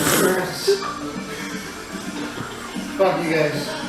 Burns. Fuck you guys.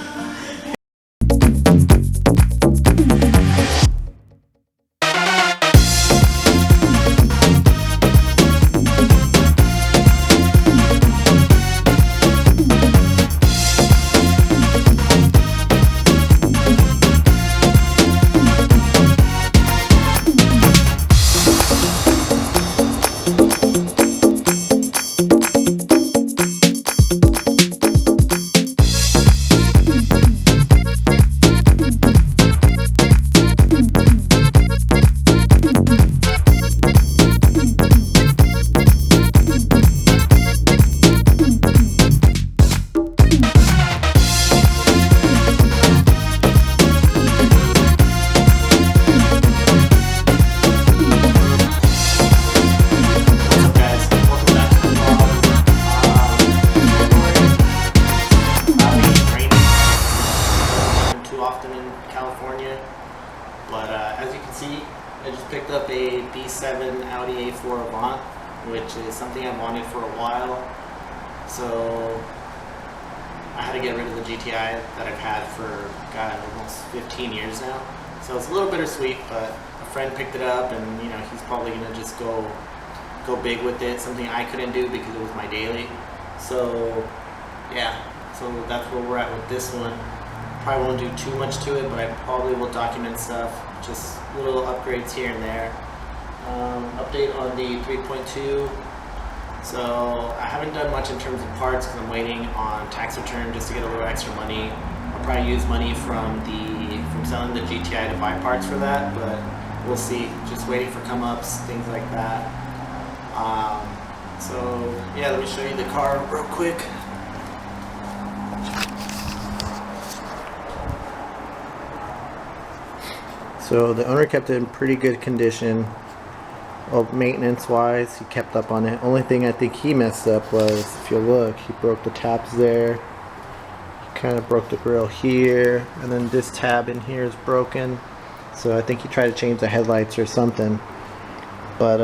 But as you can see, I just picked up a B7 Audi A4 Avant, which is something I've wanted for a while. So I had to get rid of the GTI that I've had for, God, almost 15 years now. So it's a little bittersweet, but a friend picked it up, and you know, he's probably gonna just go big with it. Something I couldn't do because it was my daily. So yeah, so that's where we're at with this one. Probably won't do too much to it, but I probably will document stuff, just little upgrades here and there. Update on the 3.2. So I haven't done much in terms of parts because I'm waiting on tax return just to get a little extra money. I'll probably use money from selling the GTI to buy parts for that, but we'll see. Just waiting for come-ups, things like that. So yeah, let me show you the car real quick. So the owner kept it in pretty good condition. Well, maintenance wise, he kept up on it. Only thing I think he messed up was, if you look, he broke the tabs there. He kind of broke the grill here, and then this tab in here is broken. So I think he tried to change the headlights or something. But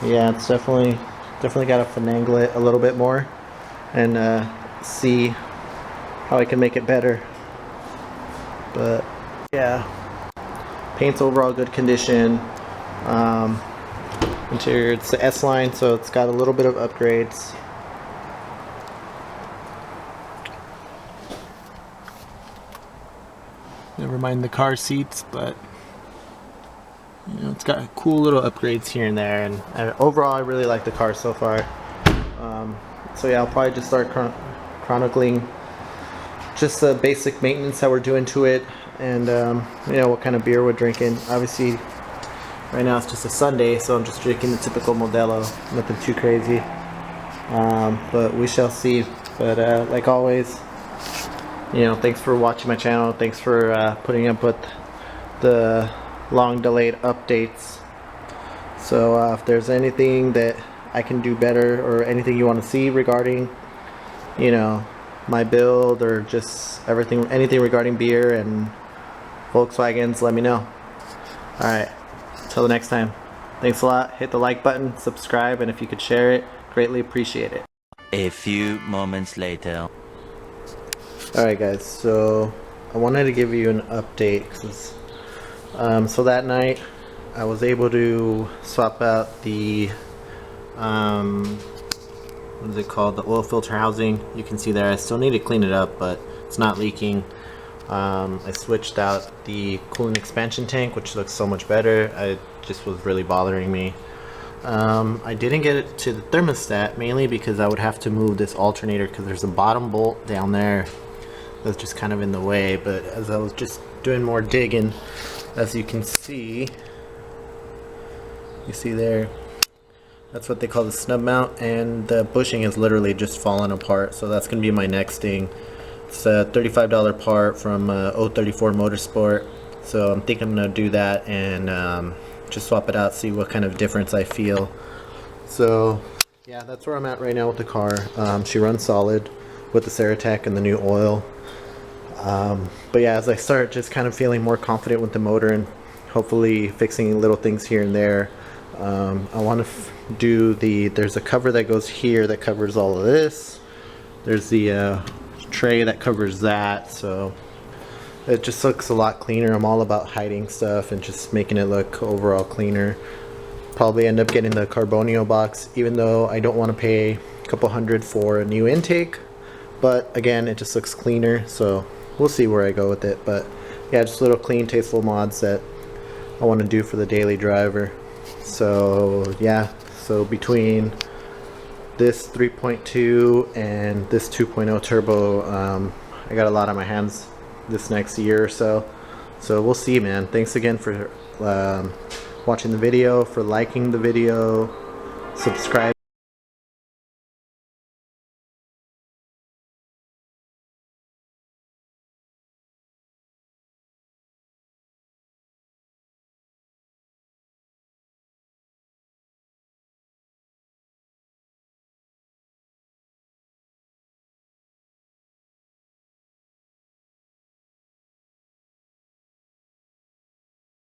yeah, it's definitely got to finagle it a little bit more and see how I can make it better. But yeah. Paint's overall good condition. Interior, it's the S line, so it's got a little bit of upgrades. Never mind the car seats, but you know, it's got cool little upgrades here and there. And overall, I really like the car so far. So yeah, I'll probably just start chronicling just the basic maintenance that we're doing to it. And you know, what kind of beer we're drinking. Obviously right now it's just a Sunday, so I'm just drinking the typical Modelo, nothing too crazy, but we shall see. But like always, you know, thanks for watching my channel, thanks for putting up with the long delayed updates. So if there's anything that I can do better, or anything you want to see regarding, you know, my build, or just anything regarding beer and Volkswagens, let me know. Alright, till the next time, thanks a lot. Hit the like button, subscribe, and if you could share it, greatly appreciate it. A few moments later. Alright guys, so I wanted to give you an update, cause, so that night I was able to swap out the what is it called, the oil filter housing. You can see there I still need to clean it up, but it's not leaking. I switched out the coolant expansion tank, which looks so much better. It just was really bothering me. I didn't get it to the thermostat, mainly because I would have to move this alternator, because there's a bottom bolt down there that's just kind of in the way. But as I was just doing more digging, as you can see, you see there, that's what they call the snub mount, and the bushing is literally just falling apart. So that's gonna be my next thing. It's a $35 part from 034 Motorsport, so I'm thinking I'm gonna do that and just swap it out, see what kind of difference I feel. So yeah, that's where I'm at right now with the car. She runs solid with the Ceratec and the new oil. But yeah, as I start just kind of feeling more confident with the motor, and hopefully fixing little things here and there. I want to do there's a cover that goes here that covers all of this. There's the tray that covers that, so it just looks a lot cleaner. I'm all about hiding stuff and just making it look overall cleaner. Probably end up getting the Carbonio box, even though I don't want to pay a couple $100 for a new intake. But again, it just looks cleaner, so we'll see where I go with it. But yeah, just little clean, tasteful mods that I want to do for the daily driver. So yeah, so between this 3.2 and this 2.0 turbo, I got a lot on my hands this next year or so. So we'll see, man. Thanks again for watching the video, for liking the video, subscribing.